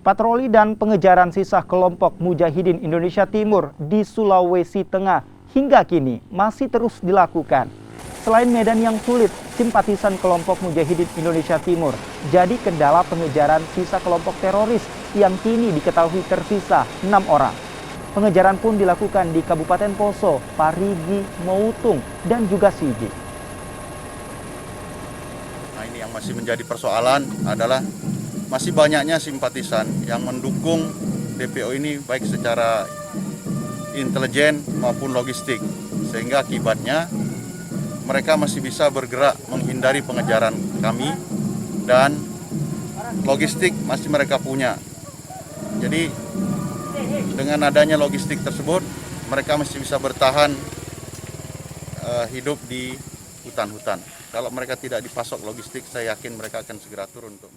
Patroli dan pengejaran sisa kelompok Mujahidin Indonesia Timur di Sulawesi Tengah hingga kini masih terus dilakukan. Selain medan yang sulit, simpatisan kelompok Mujahidin Indonesia Timur jadi kendala pengejaran sisa kelompok teroris yang kini diketahui tersisa 6 orang. Pengejaran pun dilakukan di Kabupaten Poso, Parigi, Moutung, dan juga Sigi. Nah, ini yang masih menjadi persoalan adalah masih banyaknya simpatisan yang mendukung DPO ini baik secara intelijen maupun logistik, sehingga akibatnya mereka masih bisa bergerak menghindari pengejaran kami dan logistik masih mereka punya. Jadi dengan adanya logistik tersebut mereka masih bisa bertahan hidup di hutan-hutan. Kalau mereka tidak dipasok logistik, saya yakin mereka akan segera turun untuk